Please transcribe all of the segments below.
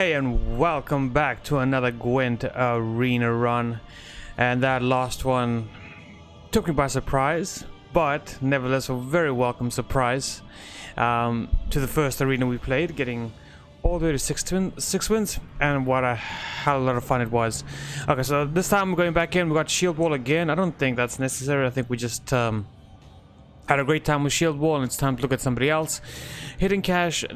Hey, and welcome back to another Gwent arena run. And that last one took me by surprise, but nevertheless a very welcome surprise to the first arena we played, getting all the way to six wins, and what a hell of a lot of fun it was. Okay, so this time we're going back in. We got shield wall again. I don't think that's necessary. I think we just had a great time with shield wall, and it's time to look at somebody else. Hidden cache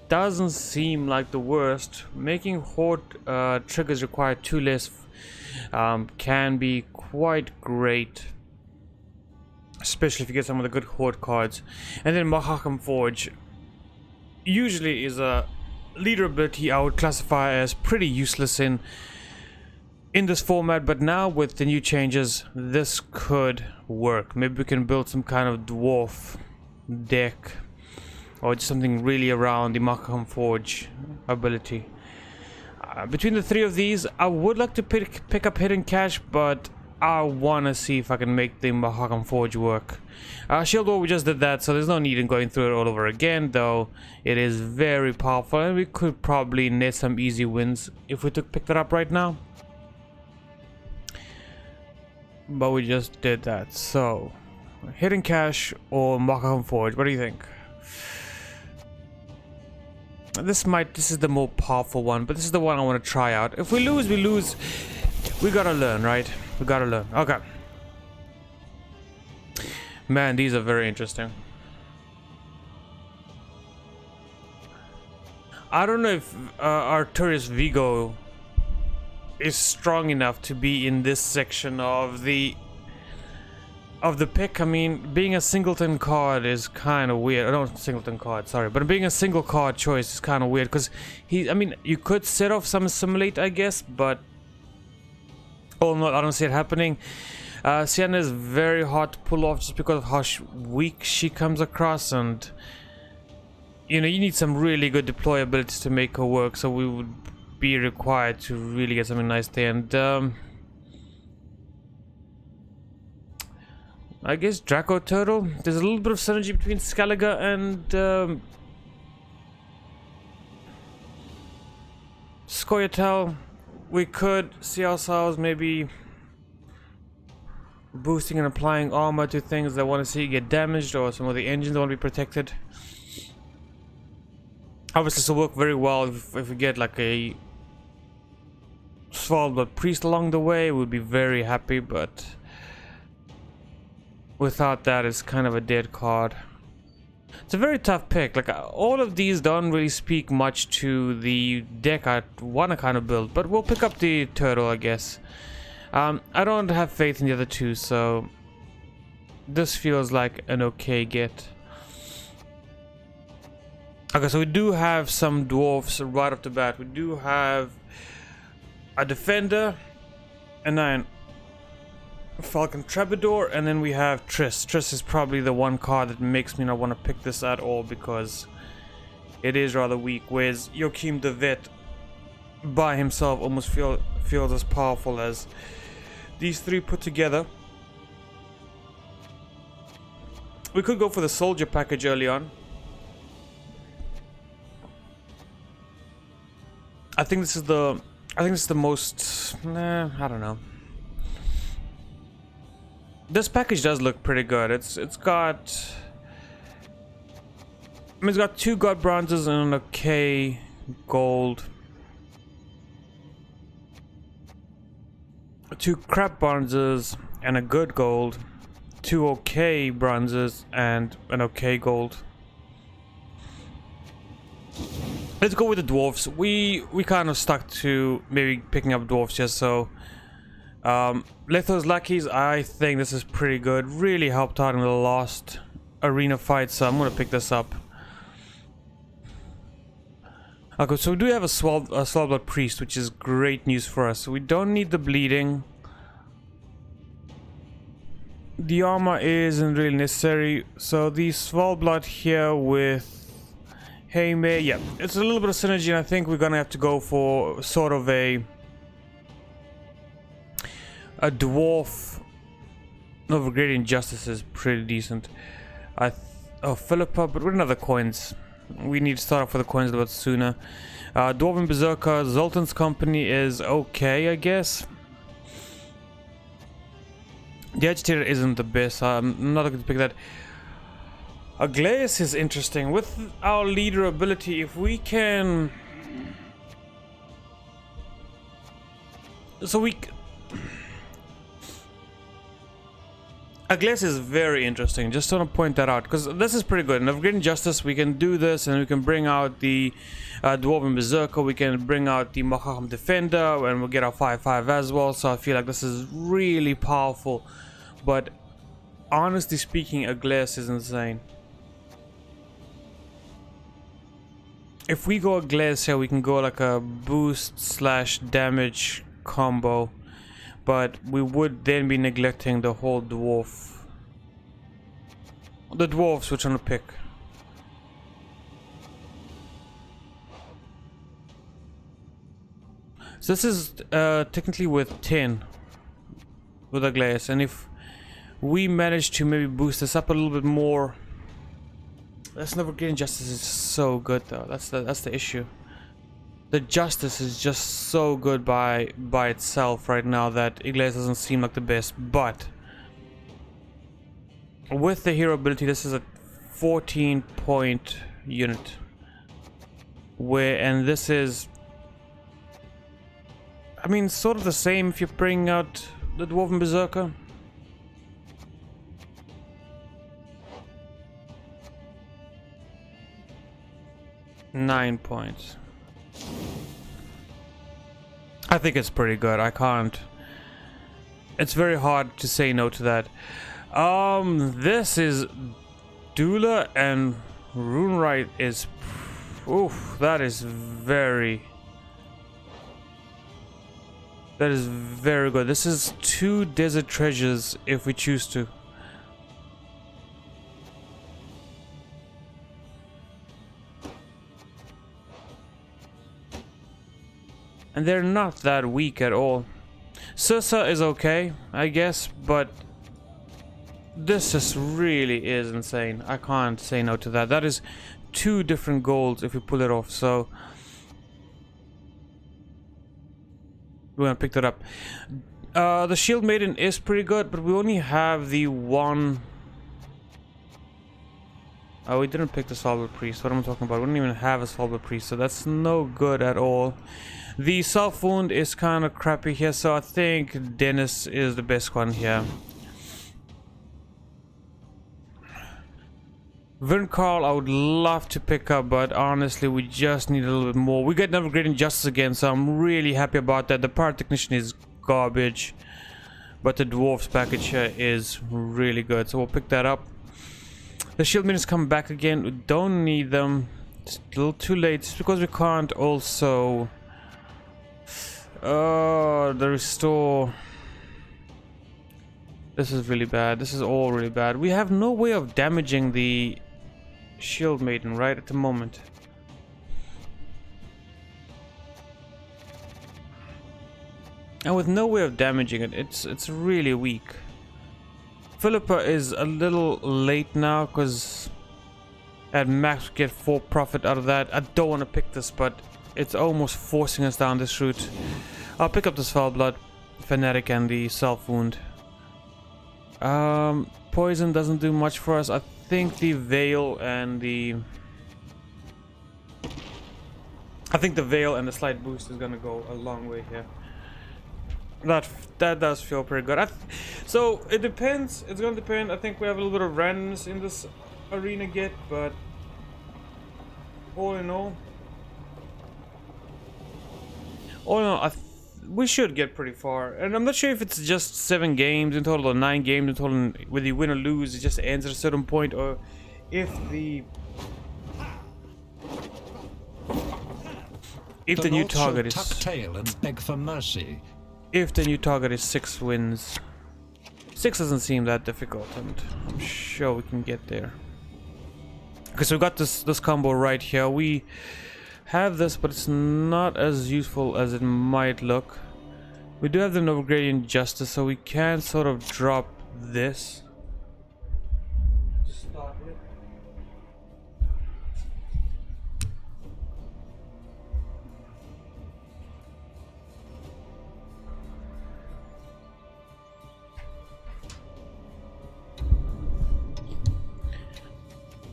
doesn't seem like the worst. Making horde triggers require 2 less can be quite great, especially if you get some of the good horde cards. And then Mahakam Forge usually is a leader ability I would classify as pretty useless in this format, but now with the new changes this could work. Maybe we can build some kind of dwarf deck, or just something really around the Mahakam Forge ability. Between the 3 of these, I would like to pick up hidden cache, but I want to see if I can make the Mahakam Forge work. Shield Wall, we just did that, so there's no need in going through it all over again, though it is very powerful, and we could probably net some easy wins if we picked that up right now. But we just did that, so hidden cache or Mahakam Forge, what do you think? This is the more powerful one, but this is the one I want to try out. If we lose, we lose. We gotta learn, right? We gotta learn. Okay. Man, these are very interesting. I don't know if Arturius Vigo is strong enough to be in this section of the pick. I mean, being a singleton card is kind of weird. I don't singleton card, sorry, but being a single card choice is kind of weird because I mean, you could set off some assimilate, I guess, but oh no, I don't see it happening. Sienna is very hard to pull off just because of how weak she comes across, and you know, you need some really good deploy abilities to make her work. So we would be required to really get something nice there, and I guess Draco Turtle. There's a little bit of synergy between Scoia'tale and Scoia'tale. We could see ourselves maybe boosting and applying armor to things that want to see get damaged, or some of the engines that want to be protected. Obviously, this will work very well if we get like a Svalbard priest along the way. We'd be very happy, but without that, it's kind of a dead card. It's a very tough pick. Like, all of these don't really speak much to the deck I want to kind of build, but we'll pick up the turtle, I guess. I don't have faith in the other two, so this feels like an okay get. Okay, so we do have some dwarfs right off the bat. We do have a defender, and then Falcon Troubadour, and then we have Triss. Triss is probably the one card that makes me not want to pick this at all because it is rather weak, whereas Joachim the Vet by himself almost feels as powerful as these 3 put together. We could go for the soldier package early on. I think this is the most I don't know. This package does look pretty good. It's got 2 god bronzes and an okay gold, 2 crap bronzes and a good gold, 2 okay bronzes and an okay gold. Let's go with the dwarfs. We kind of stuck to maybe picking up dwarfs just so. Letho's Luckies, I think this is pretty good. Really helped out in the last arena fight, so I'm gonna pick this up. Okay, so we do have a Svalbard Priest, which is great news for us. So we don't need the bleeding. The armor isn't really necessary. So the Svalbard here with Hayme, yeah, it's a little bit of synergy, and I think we're gonna have to go for sort of a dwarf. No, Great Injustice is pretty decent. Philippa, but with another coins. We need to start off with the coins a little bit sooner. Dwarven Berserker, Zoltan's Company is okay, I guess. The Agitator isn't the best. I'm not going to pick that. Aglaeus is interesting. With our leader ability, if we can... Aglaeus is very interesting. Just want to point that out, because this is pretty good. In Upgrading Justice, we can do this, and we can bring out the Dwarven Berserker. We can bring out the Mahakam Defender, and we'll get our 5/5 as well. So I feel like this is really powerful. But honestly speaking, Aglaeus is insane. If we go Aglaeus here, we can go like a boost slash damage combo. But we would then be neglecting the whole dwarf. The dwarves we're trying to pick. So this is technically with 10 with Aglaeus, and if we manage to maybe boost this up a little bit more, that's never getting justice is so good though. That's the issue. The justice is just so good by itself right now that Aglaeus doesn't seem like the best, but with the hero ability, this is a 14-point unit. And this is, I mean, sort of the same if you bring out the Dwarven Berserker. Nine points. I think it's pretty good. I can't. It's very hard to say no to that. This is Dula and Runewright is. Oof, that is very. That is very good. This is 2 desert treasures if we choose to. And they're not that weak at all. Sursa is okay, I guess, but this just really is insane. I can't say no to that. That is 2 different golds if we pull it off, so we're gonna pick that up. The Shield Maiden is pretty good, but we only have the one. Oh, we didn't pick the Salva Priest. What am I talking about? We don't even have a Salva Priest, so that's no good at all. The Self Wound is kind of crappy here, so I think Dennis is the best one here. Vincarl I would love to pick up, but honestly we just need a little bit more. We get another Upgrading Justice again, so I'm really happy about that. The Pyrotechnician is garbage, but the Dwarf's package here is really good, so we'll pick that up. The Shield Minutes come back again. We don't need them. It's a little too late, just because we can't also... the restore. This is really bad. This is all really bad. We have no way of damaging the Shield Maiden right at the moment. And with no way of damaging it, it's really weak. Philippa is a little late now because at max we get 4 profit out of that. I don't want to pick this, but it's almost forcing us down this route. I'll pick up the Foul Blood, Fanatic, and the Self Wound. Poison doesn't do much for us. I think the Veil and the... I think the Veil and the Slight Boost is gonna go a long way here. That does feel pretty good. So it depends. It's gonna depend. I think we have a little bit of randomness in this arena yet, but all in all, we should get pretty far. And I'm not sure if it's just 7 games in total or 9 games in total. Whether you win or lose, it just ends at a certain point, or if the new target is tuck tail and beg for mercy. If the new target is 6 wins. 6 doesn't seem that difficult, and I'm sure we can get there. Okay, so we got this combo right here. We have this, but it's not as useful as it might look. We do have the Novogradient Justice, so we can sort of drop this.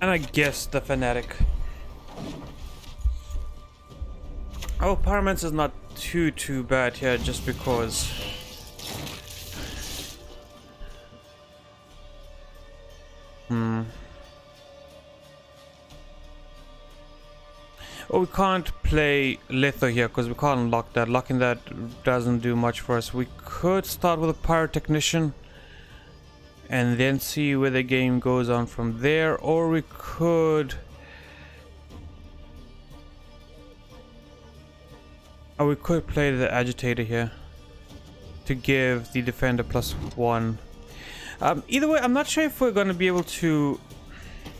And I guess the Fanatic. Oh, Pyromancer is not too bad here, just because. Oh, we can't play Litho here because we can't lock that. Locking that doesn't do much for us. We could start with a Pyrotechnician and then see where the game goes on from there, or we could... or we could play the Agitator here to give the Defender +1. Either way, I'm not sure if we're going to be able to...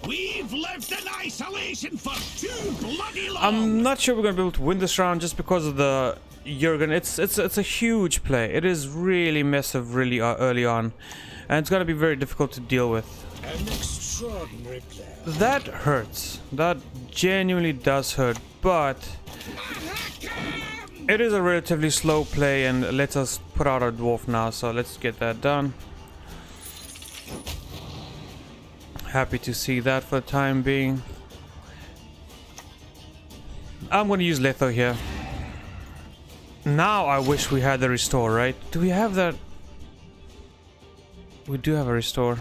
We've lived in isolation for too bloody long. I'm not sure we're going to be able to win this round just because of the Jurgen. It's a huge play. It is really massive, really early on, and it's going to be very difficult to deal with. An extraordinary player. That hurts. That genuinely does hurt, but it is a relatively slow play, and lets us put out our dwarf now. So let's get that done. Happy to see that for the time being. I'm going to use Litho here. Now I wish we had the restore, right? Do we have that? We do have a restore.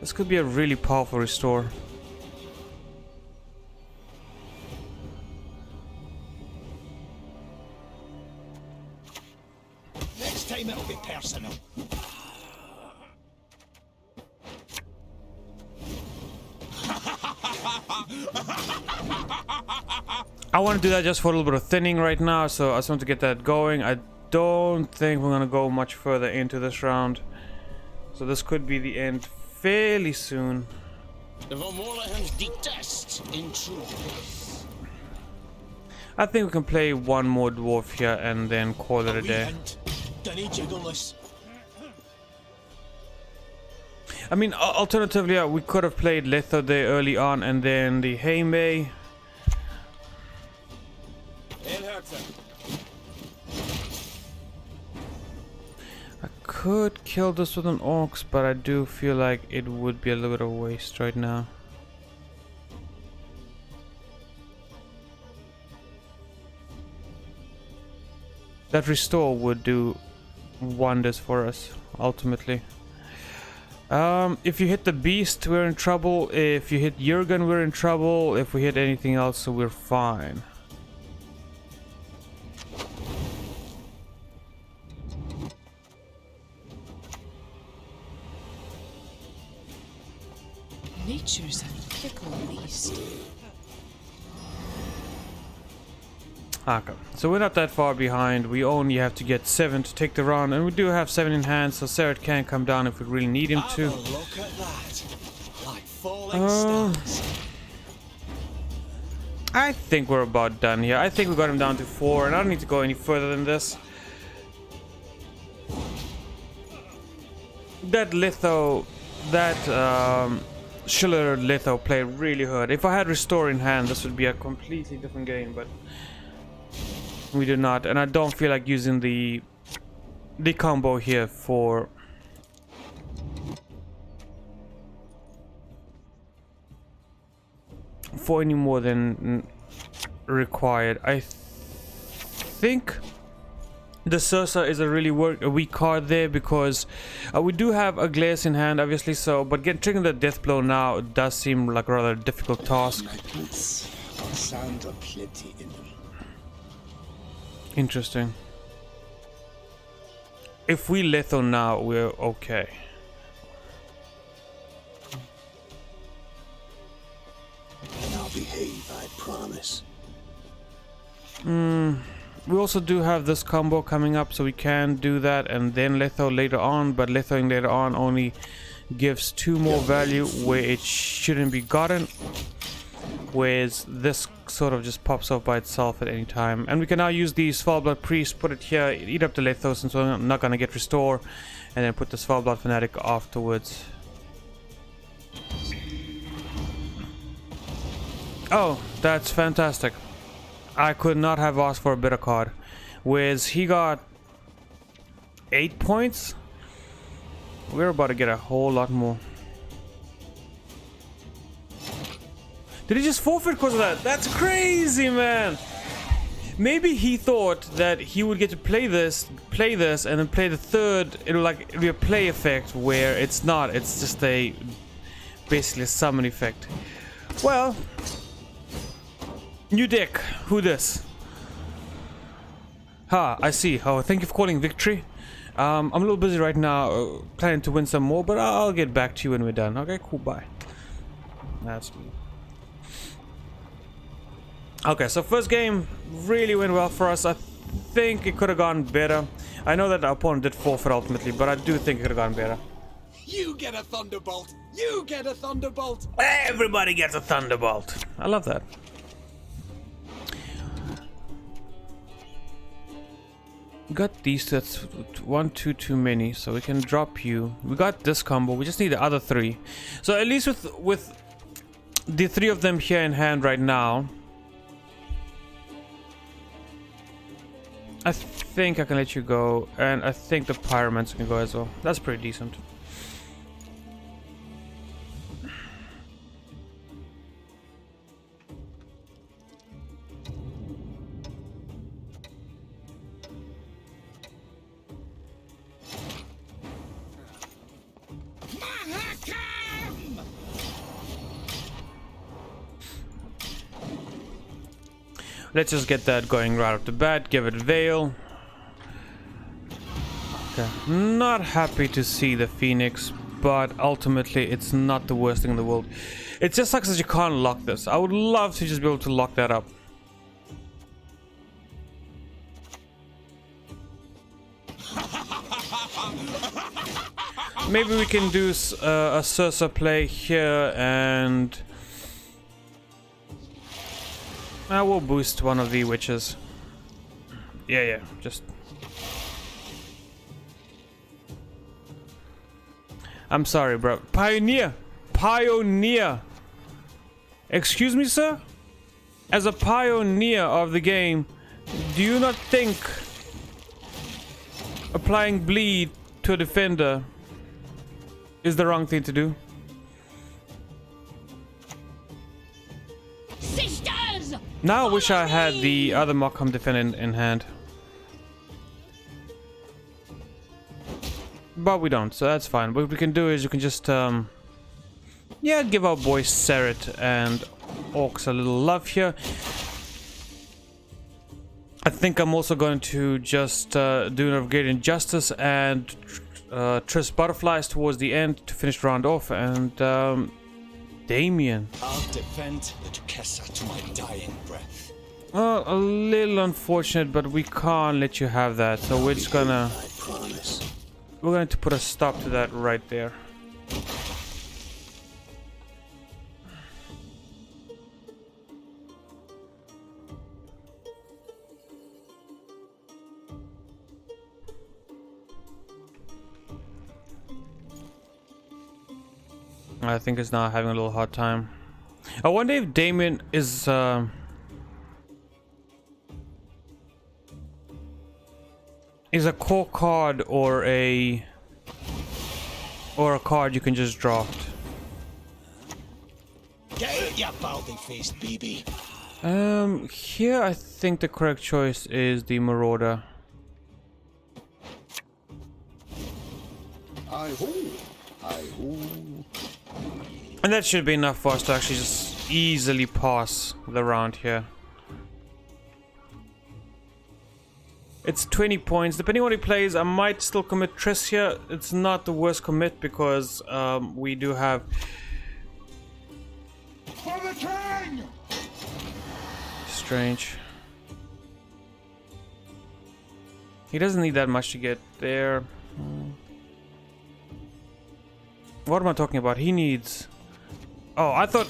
This could be a really powerful restore. Next time it'll be personal. I want to do that just for a little bit of thinning right now, so I just want to get that going. I don't think we're going to go much further into this round, so this could be the end fairly soon. The Vormorahans detest intruders. I think we can play one more dwarf here and then call it a day. I mean, alternatively, we could have played Litho there early on and then the Heimei. I could kill this with an Orcs, but I do feel like it would be a little bit of a waste right now. That restore would do wonders for us, ultimately. If you hit the beast, we're in trouble. If you hit Jurgen, we're in trouble. If we hit anything else, so we're fine. Nature's a fickle beast. Okay, so we're not that far behind. We only have to get 7 to take the round, and we do have 7 in hand, so Serret can come down if we really need him to. Look at that. Like falling stars. I think we're about done here. I think we got him down to 4, and I don't need to go any further than this. That Litho, that Schiller Litho play really hurt. If I had Restore in hand, this would be a completely different game, but we do not, and I don't feel like using the combo here for any more than required. I think the Sursa is a really weak card there because we do have a Glass in hand, obviously. So, but triggering the Death Blow now does seem like a rather difficult task. Interesting. If we Litho now, we're okay. And I'll behave, I promise. We also do have this combo coming up, so we can do that and then Litho later on, but Lithoing later on only gives 2 more value where it shouldn't be gotten. Whereas this sort of just pops up by itself at any time. And we can now use the Svalbard Priest, put it here, eat up the Lithos, since we're not going to get Restore, and then put the Svalbard Fanatic afterwards. Oh, that's fantastic. I could not have asked for a better card. Whereas he got 8 points, we're about to get a whole lot more. Did he just forfeit because of that? That's crazy, man. Maybe he thought that he would get to play this, and then play the third. It'll be a play effect where it's not. It's just basically a summon effect. Well, new deck. Who this? I see. Oh, thank you for calling victory. I'm a little busy right now, planning to win some more, but I'll get back to you when we're done. Okay, cool, bye. That's me. Okay, so first game really went well for us. I think it could have gone better. I know that our opponent did forfeit ultimately, but I do think it could have gone better. You get a thunderbolt! You get a thunderbolt! Everybody gets a thunderbolt. I love that. We got these two. That's 1, 2 too many, so we can drop you. We got this combo. We just need the other 3. So at least with the 3 of them here in hand right now, I think I can let you go, and I think the pyromans can go as well. That's pretty decent. Let's just get that going right off the bat. Give it Veil. Okay. Not happy to see the Phoenix, but ultimately it's not the worst thing in the world. It just sucks that you can't lock this. I would love to just be able to lock that up. Maybe we can do a Sursa play here, and I will boost one of the witches. Yeah, just... I'm sorry, bro. Pioneer! Pioneer! Excuse me, sir? As a pioneer of the game, do you not think applying bleed to a defender is the wrong thing to do? Sisters! Now I wish I had the other Mahakam defender in hand. But we don't, so that's fine. What we can do is you can just, yeah, give our boy Seret and Orcs a little love here. I think I'm also going to just do Navigating Justice and Triss Butterflies towards the end to finish the round off. And Damien. I'll defend the Duquesa to my dying breath. Well, a little unfortunate, but we can't let you have that. So we're just gonna... I promise. We're going to put a stop to that right there. I think it's now having a little hard time. I wonder if Damien is a core card or a card you can just draft. Get out, ya baldy-faced BB. Here I think the correct choice is the Marauder. And that should be enough for us to actually just easily pass the round here. It's 20 points. Depending on what he plays, I might still commit Triss here. It's not the worst commit because we do have... For the king! Strange. He doesn't need that much to get there. What am I talking about? He needs... Oh, I thought...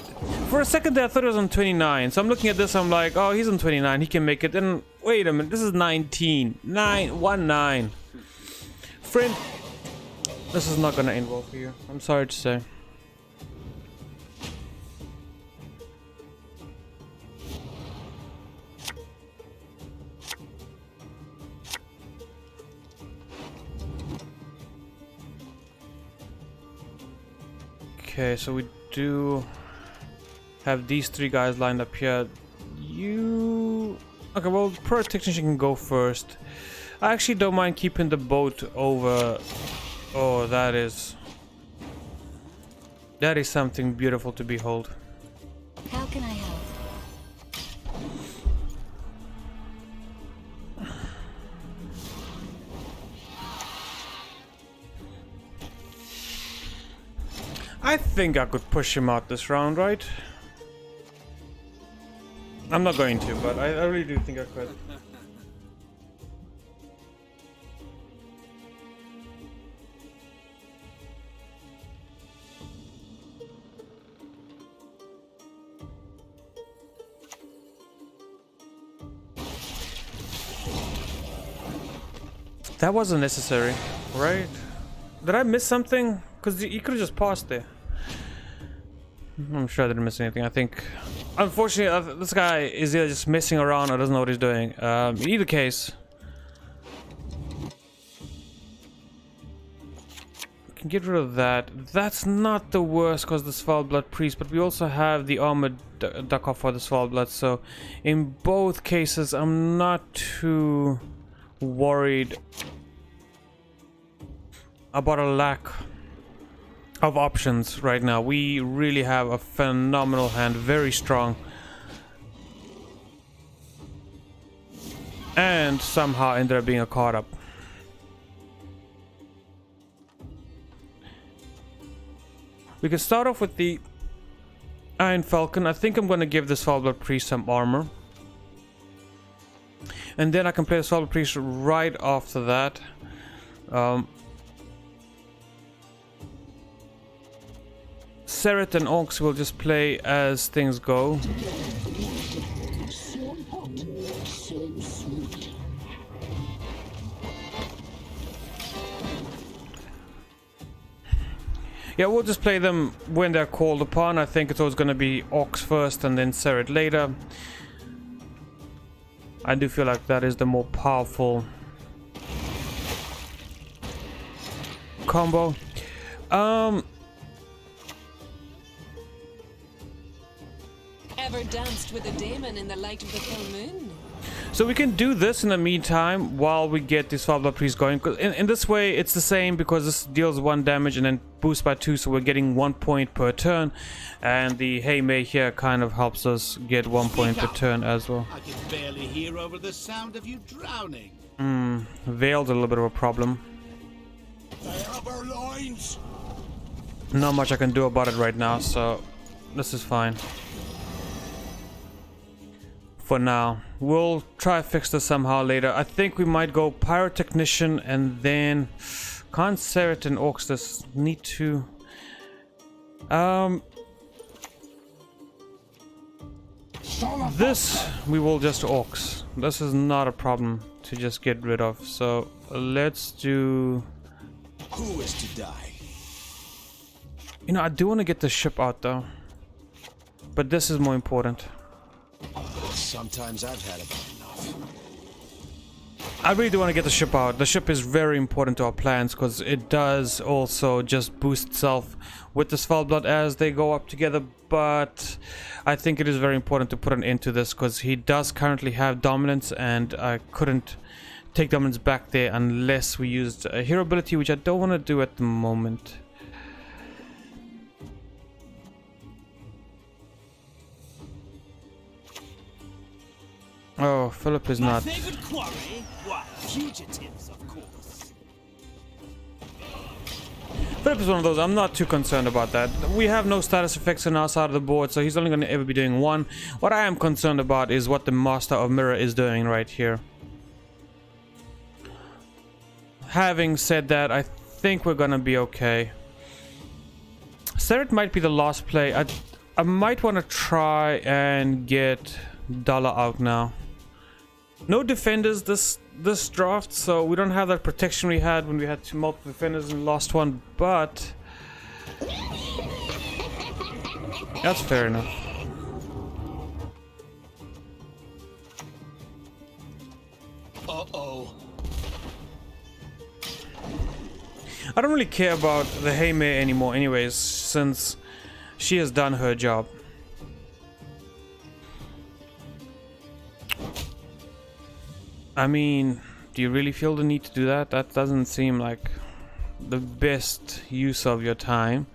For a second there, I thought it was on 29. So I'm looking at this, I'm like, oh, he's on 29. He can make it. And wait a minute, this is 19. 9. Friend, this is not gonna end well for you. I'm sorry to say. Okay, so we do... have these three guys lined up here. You... Okay, well, Pro Technician can go first. I actually don't mind keeping the boat over... Oh, that is something beautiful to behold. How can I help? I think I could push him out this round, right? I'm not going to, but I really do think I could. That wasn't necessary, right? Did I miss something? Because you could have just paused there. I'm sure I didn't miss anything. I think, unfortunately, this guy is either just messing around or doesn't know what he's doing. In either case, we can get rid of that. That's not the worst because the Svalbard Priest, but we also have the armored duck off for the Svalbard. So, in both cases, I'm not too worried about a lack of options right now. We really have a phenomenal hand, very strong, and somehow ended up being a card up. We can start off with the Iron Falcon. I think I'm going to give the Svalbard Priest some armor, and then I can play the Svalbard Priest right after that. Seret and Orcs will just play as things go. So hot, so sweet. Yeah, we'll just play them when they're called upon. I think it's always going to be Orcs first and then Seret later. I do feel like that is the more powerful combo. Ever danced with a daemon in the light of the full moon? So we can do this in the meantime while we get this Svalbard Priest going. In this way, it's the same because this deals 1 damage and then boosts by 2, so we're getting 1 point per turn. And the Haymay here kind of helps us get 1 point per turn as well. I can barely hear over the sound of you drowning. Veil's a little bit of a problem. They have our lines. Not much I can do about it right now, so this is fine. For now. We'll try to fix this somehow later. I think we might go Pyrotechnician and then... Can't Seret and Orcs this need to... This we will just Orcs. This is not a problem to just get rid of. So let's do... Who is to die? You know, I do want to get the ship out though. But this is more important. Sometimes I've had about enough. I really do want to get the ship out. The ship is very important to our plans because it does also just boost itself with the Svalbard as they go up together. But I think it is very important to put an end to this because he does currently have dominance and I couldn't take dominance back there unless we used a hero ability, which I don't want to do at the moment. Oh, Philip is not. Favorite quarry? Why, fugitives, of course. Philip is one of those, I'm not too concerned about that. We have no status effects on our side of the board, so he's only going to ever be doing 1. What I am concerned about is what the Master of Mirror is doing right here. Having said that, I think we're going to be okay. Seret might be the last play. I might want to try and get Dollar out now. No defenders this draft, so we don't have that protection we had when we had multiple defenders in the last one, but that's fair enough. Uh-oh. I don't really care about the Haymay anymore anyways, since she has done her job. I mean, do you really feel the need to do that? That doesn't seem like the best use of your time.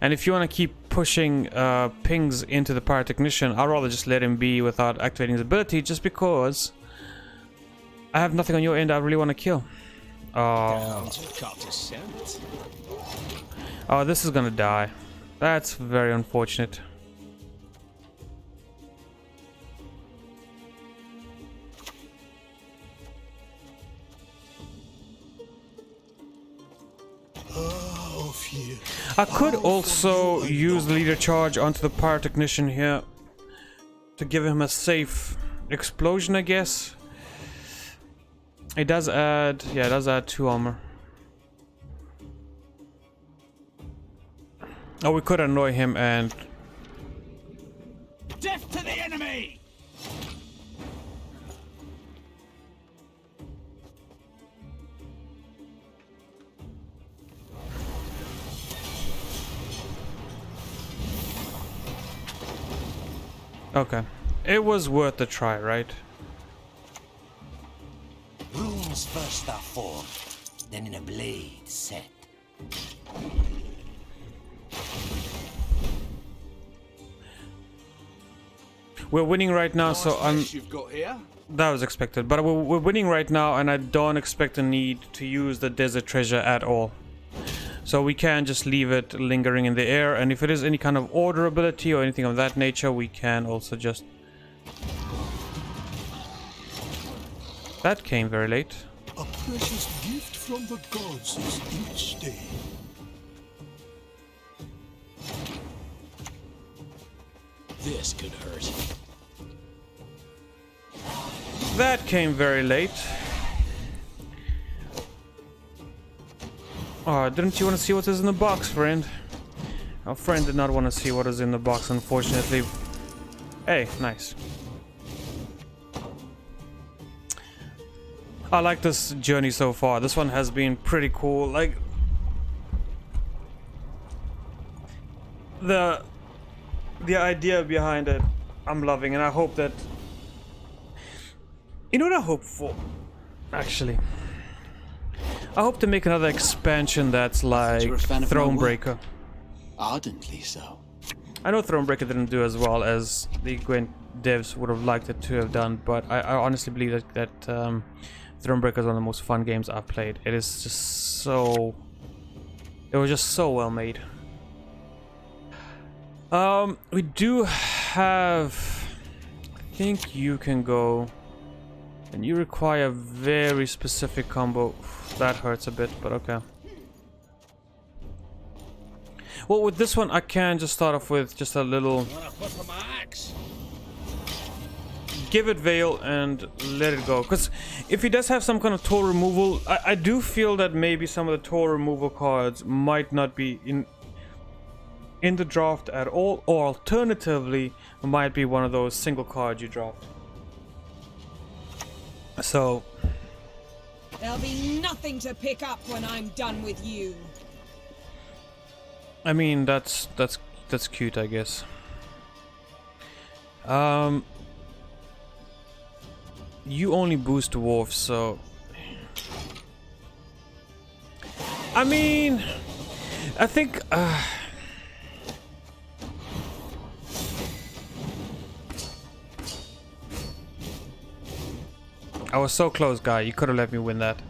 And if you want to keep pushing pings into the pyrotechnician, I'd rather just let him be without activating his ability, just because I have nothing on your end I really want to kill. Oh, this is gonna die. That's very unfortunate. I could also use the leader charge onto the pyrotechnician here to give him a safe explosion, I guess. It does add, yeah, it does add 2 armor. Oh, we could annoy him and... Death to the enemy! Okay. It was worth a try, right? Runes first are formed, then in a blade set. We're winning right now, so You've got here. that was expected. But we're winning right now, and I don't expect a need to use the desert treasure at all. So we can just leave it lingering in the air, and if it is any kind of order ability or anything of that nature, we can also just... That came very late. A precious gift from the gods is each day. This could hurt. That came very late. Oh, didn't you want to see what is in the box, friend? Our friend did not want to see what is in the box, unfortunately. Hey, nice. I like this journey so far. This one has been pretty cool. Like, the idea behind it, I'm loving, and I hope that... You know what I hope for? Actually, I hope to make another expansion that's like Thronebreaker. Ardently so. I know Thronebreaker didn't do as well as the Gwent devs would have liked it to have done, but I honestly believe that Thronebreaker is one of the most fun games I've played. It is just so... It was just so well made. We do have... I think you can go... And you require a very specific combo. That hurts a bit, but okay. Well, with this one, I can just start off with just a little... Give it Veil and let it go. Because if he does have some kind of toll removal, I do feel that maybe some of the toll removal cards might not be in the draft at all, or alternatively, might be one of those single cards you dropped. So... There'll be nothing to pick up when I'm done with you. I mean, that's cute, I guess. You only boost dwarves, so... I mean... I think... I was so close, guy. You could have let me win that.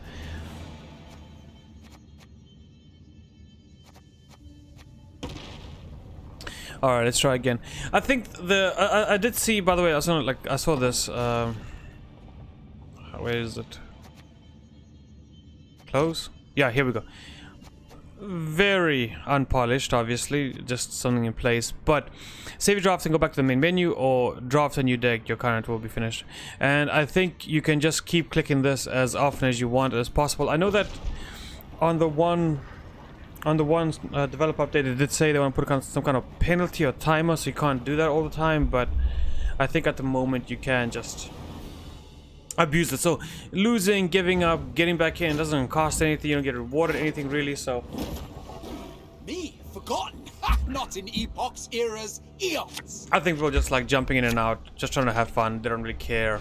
All right, let's try again. I think I did see. By the way, I saw this. Where is it? Close. Yeah, here we go. Very unpolished, obviously, just something in place. But save your draft and go back to the main menu, or draft a new deck. Your current will be finished. And I think you can just keep clicking this as often as you want as possible. I know that on the one developer update, they did say they want to put some kind of penalty or timer, so you can't do that all the time. But I think at the moment you can just abuse it. So losing, giving up, getting back in doesn't cost anything. You don't get rewarded anything really. So Me? Forgotten? Not in epochs, eras, eons. I think people just like jumping in and out, just trying to have fun. They don't really care.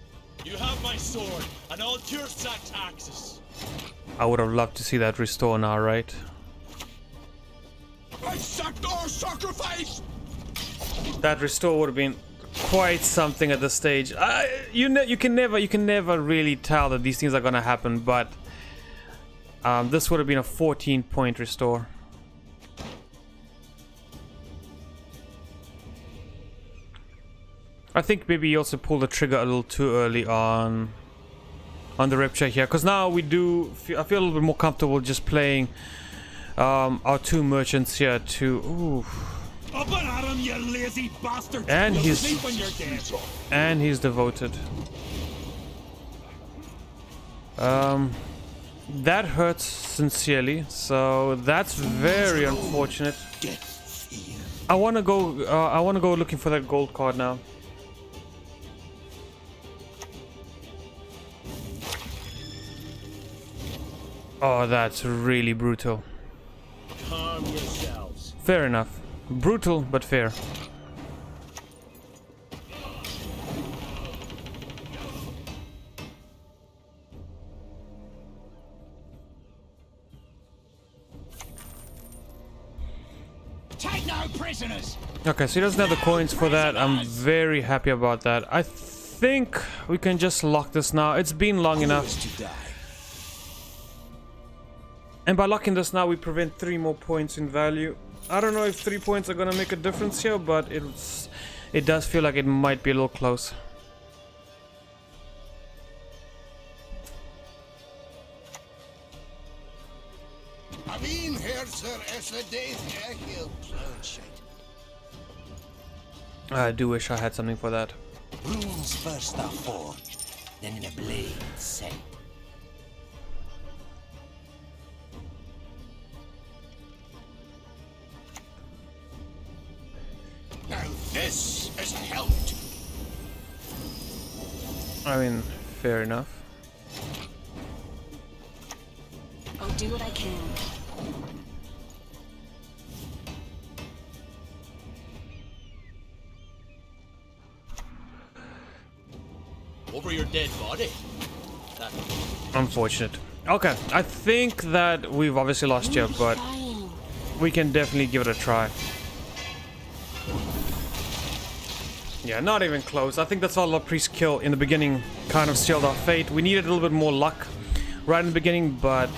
sword and all Tursat taxes. I would have loved to see that restore now, right? Accept our sacrifice! That restore would have been quite something at this stage. You can never really tell that these things are gonna happen, but this would have been a 14-point restore. I think maybe you also pulled the trigger a little too early on the rapture here, because now we do. I feel a little bit more comfortable just playing our two merchants here to. Ooh. Up and at him, you lazy bastard! And You'll he's sleep when you're dead. and he's devoted. That hurts sincerely, so that's very unfortunate. I want to go. I want to go looking for that gold card now. Oh, that's really brutal. Calm yourselves. Fair enough. Brutal, but fair. Take no prisoners! Okay, so he doesn't have the coins for that. I'm very happy about that. I think we can just lock this now. It's been long enough. And by locking this now, we prevent 3 more points in value. I don't know if 3 points are gonna make a difference here, but it does feel like it might be a little close. I mean, here, sir, as the days I do wish I had something for that. Runes first are forged, then in a blade set. Now this has helped. I mean, fair enough. I'll do what I can. Over your dead body. That Unfortunate. Okay, I think that we've obviously lost here, but we can definitely give it a try. Yeah, not even close. I think that's all our priest kill in the beginning kind of sealed our fate. We needed a little bit more luck right in the beginning, but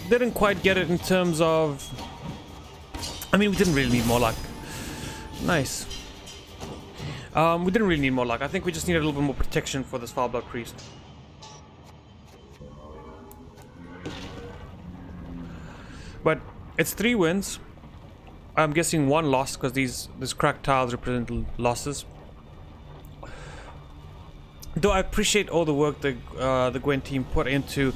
didn't quite get it in terms of... I mean, we didn't really need more luck. Nice. We didn't really need more luck. I think we just needed a little bit more protection for this Foul Blood Priest. But it's 3 wins. I'm guessing 1 loss because these cracked tiles represent losses. Though I appreciate all the work the Gwent team put into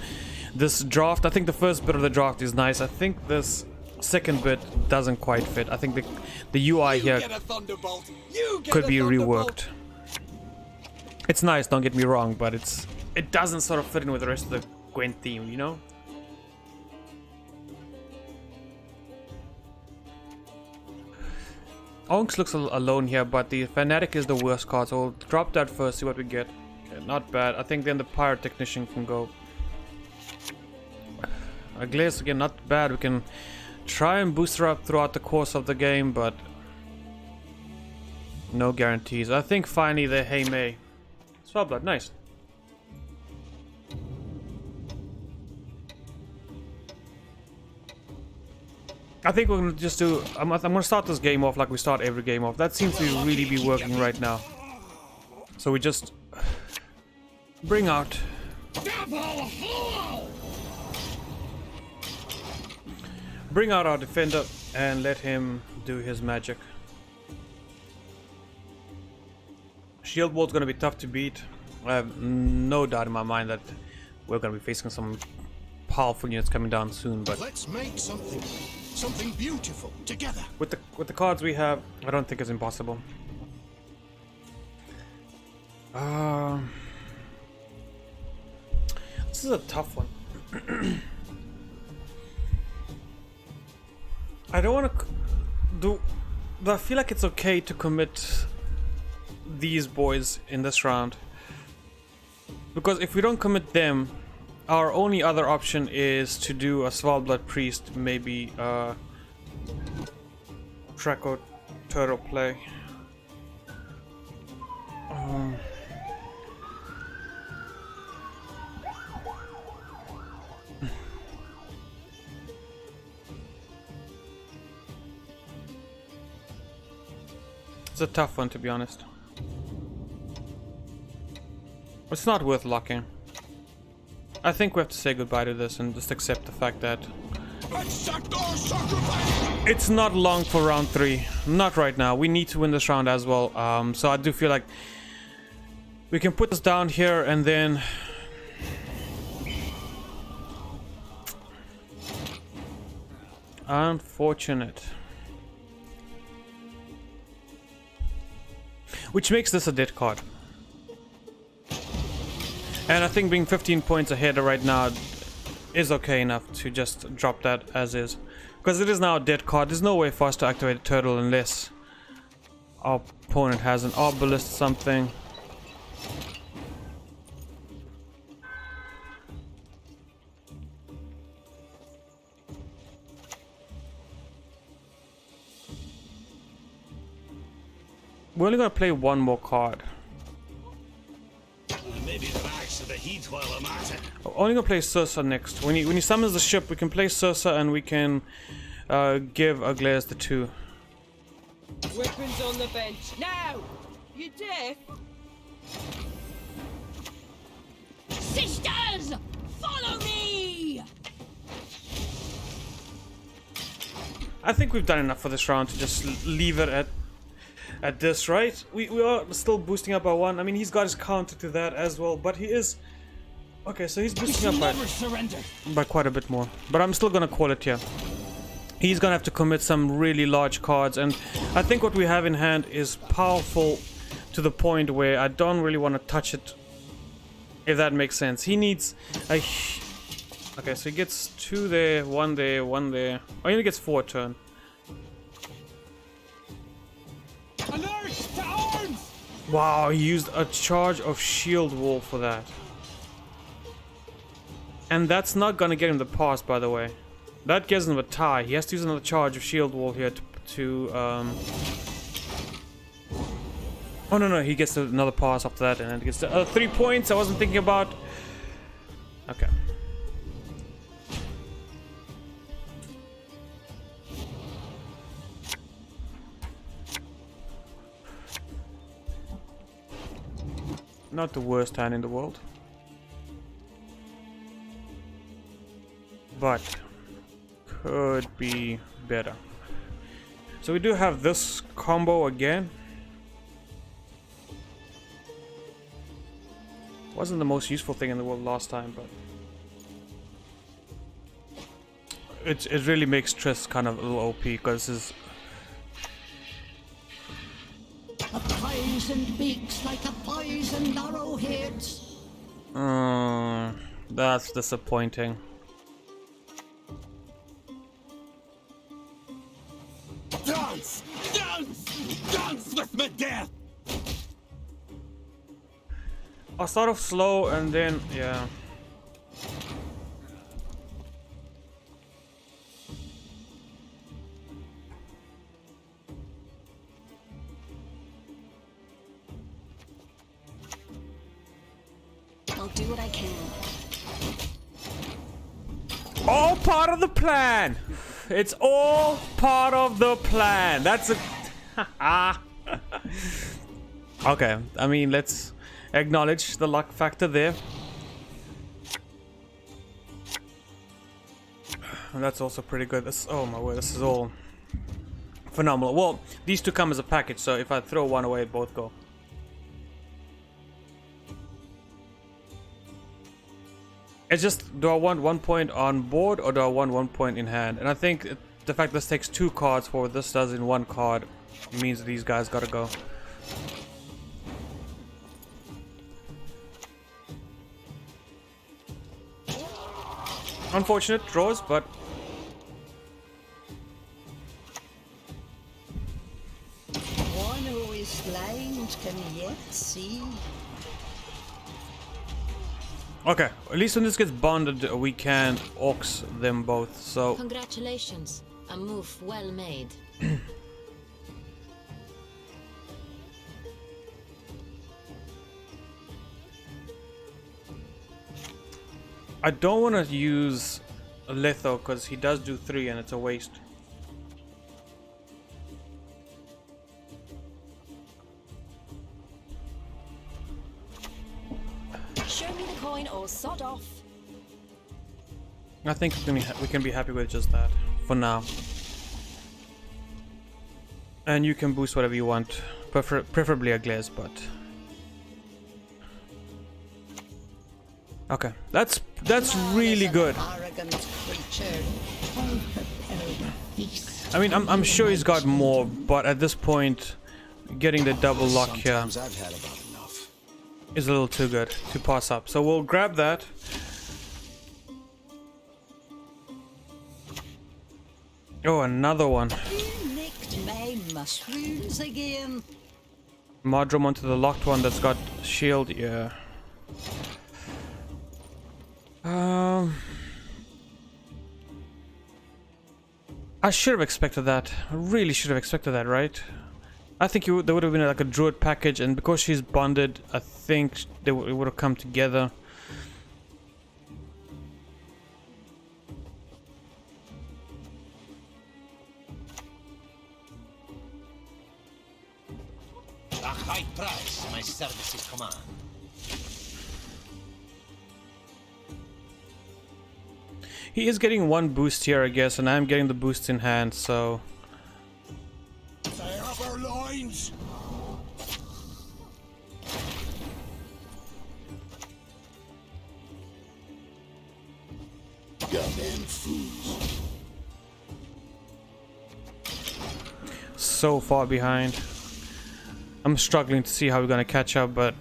this draft. I think the first bit of the draft is nice. I think this second bit doesn't quite fit. I think the UI here could be reworked. It's nice, don't get me wrong, but it doesn't sort of fit in with the rest of the Gwent theme, you know? Onks looks alone here, but the Fanatic is the worst card, so we'll drop that first, see what we get. Okay, not bad. I think then the Pyrotechnician can go. Glaze again, not bad. We can try and boost her up throughout the course of the game, but no guarantees. I think finally the Hey May. Swell Blood, nice. I think we're gonna just do. I'm gonna start this game off like we start every game off. That seems to really be working right now. So we just bring out. Bring out our defender and let him do his magic. Shield Wall's gonna be tough to beat. I have no doubt in my mind that we're gonna be facing some powerful units coming down soon, but let's make something beautiful together. With the cards we have, I don't think it's impossible. This is a tough one. I don't want to do. I feel like it's okay to commit these boys in this round. Because if we don't commit them, our only other option is to do a Svalbard Priest, maybe Draco Turtle play. It's a tough one, to be honest. It's not worth locking. I think we have to say goodbye to this and just accept the fact that it's not long for round 3. Not right now. We need to win this round as well. So I do feel like we can put this down here and then unfortunate. Which makes this a dead card. And I think being 15 points ahead right now is okay enough to just drop that as is. Because it is now a dead card. There's no way for us to activate a turtle unless our opponent has an obelisk something. We're only gonna play one more card. Maybe relax to the heat while I'm at it. Only gonna play Sursa next. When he summons the ship, we can play Sursa and we can give Aglaeus the 2. Weapons on the bench. Now! You deaf? Sisters! Follow me! I think we've done enough for this round to just leave it at this, right? We are still boosting up by 1. I mean, he's got his counter to that as well, but he is... Okay, so he's boosting up by quite a bit more. But I'm still gonna call it here. He's gonna have to commit some really large cards, and I think what we have in hand is powerful to the point where I don't really want to touch it, if that makes sense. He needs a... Okay, so he gets 2 there, 1 there, 1 there. Oh, he only gets 4 a turn. Alert to arms! Wow, he used a charge of shield wall for that. And that's not gonna get him the pass, by the way. That gives him a tie. He has to use another charge of shield wall here to Oh no, he gets another pass after that, and then he gets the 3 points I wasn't thinking about. Okay. Not the worst hand in the world. But could be better. So we do have this combo again. Wasn't the most useful thing in the world last time, but it really makes Triss kind of a little OP, because this is... A poisoned beaks like a poisoned arrowheads. That's disappointing. Dance! Dance! Dance with my death! I'll start off slow and then, yeah. I'll do what I can. All part of the plan! It's all part of the plan. That's a... Okay, I mean, let's acknowledge the luck factor there. And that's also pretty good. This, oh my word, this is all phenomenal. Well, these two come as a package, so if I throw one away, both go. It's just, do I want 1 point on board or do I want 1 point in hand? And I think the fact this takes 2 cards for what this does in 1 card means that these guys gotta go. Unfortunate draws, but One who is blind can yet see. Okay, at least when this gets bonded, we can aux them both, so... Congratulations. A move well made. I don't want to use Litho, because he does do 3 and it's a waste. Show me the coin or sod off. I think we can be happy with just that for now. And you can boost whatever you want, preferably a glaze, but okay, that's really good. I mean, I'm sure he's got more, but at this point, getting the double lock here is a little too good to pass up. So we'll grab that. Oh, another one. You nicked my mushrooms again. Modrum onto the locked one that's got shield, yeah. I should have expected that. I really should have expected that, right? I think there would have been like a druid package, and because she's bonded, I think it would have come together. A high price, my services command. He is getting one boost here, I guess, and I'm getting the boost in hand, so... They have our lines. Goddamn fools. So far behind. I'm struggling to see how we're gonna catch up, but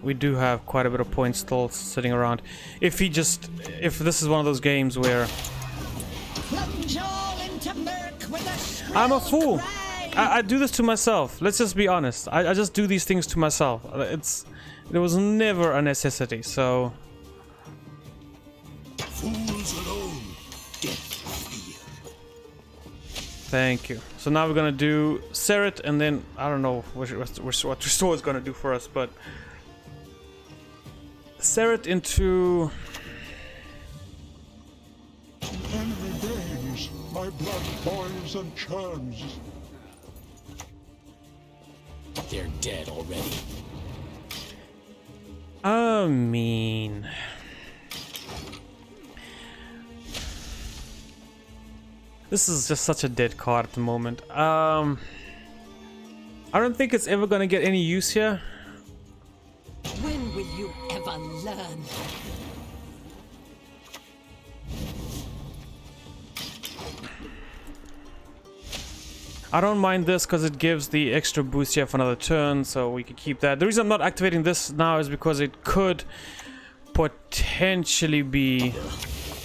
we do have quite a bit of points still sitting around. If this is one of those games where I'm a fool. I do this to myself. Let's just be honest. I just do these things to myself. It was never a necessity, so... Fools alone. Death fear. Thank you. So now we're gonna do Seret, and then I don't know what Restore is gonna do for us, but Seret into... Enemy burns. My blood boils and churns. They're dead already. I mean... This is just such a dead card at the moment. I don't think it's ever gonna get any use here. When will you ever learn? I don't mind this because it gives the extra boost here for another turn, so we could keep that. The reason I'm not activating this now is because it could potentially be...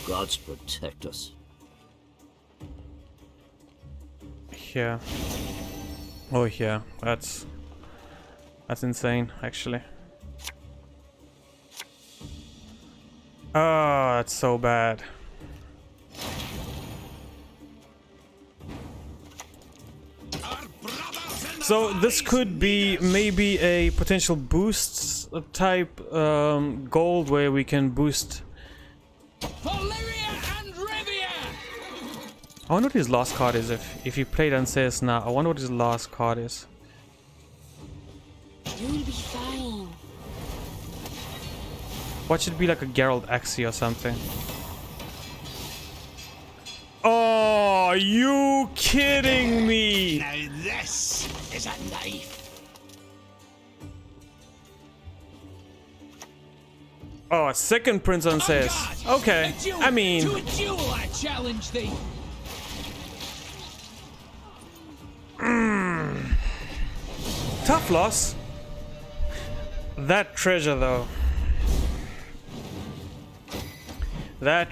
Gods protect us. Here. Oh, yeah. That's insane, actually. Oh, that's so bad. So this could be maybe a potential boost type gold where we can boost. I wonder what his last card is if he played Anseus now. I wonder what his last card is. You'll be fine. What should be like a Geralt Axie or something? Oh, are you kidding me? Now this is a knife. Oh, a second Prince Anseus. Okay, I mean... To a duel, I challenge thee. Tough loss. That treasure though. I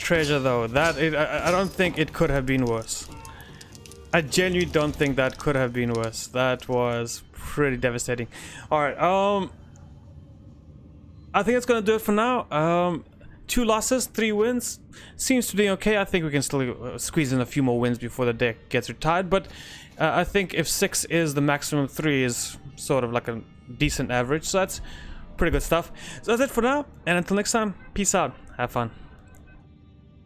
don't think it could have been worse. I genuinely don't think that could have been worse. That was pretty devastating. Alright, I think that's gonna do it for now. 2 losses, 3 wins. Seems to be okay. I think we can still squeeze in a few more wins before the deck gets retired. But I think if 6 is the maximum, 3 is sort of like a decent average. So that's pretty good stuff. So that's it for now. And until next time, peace out. Have fun.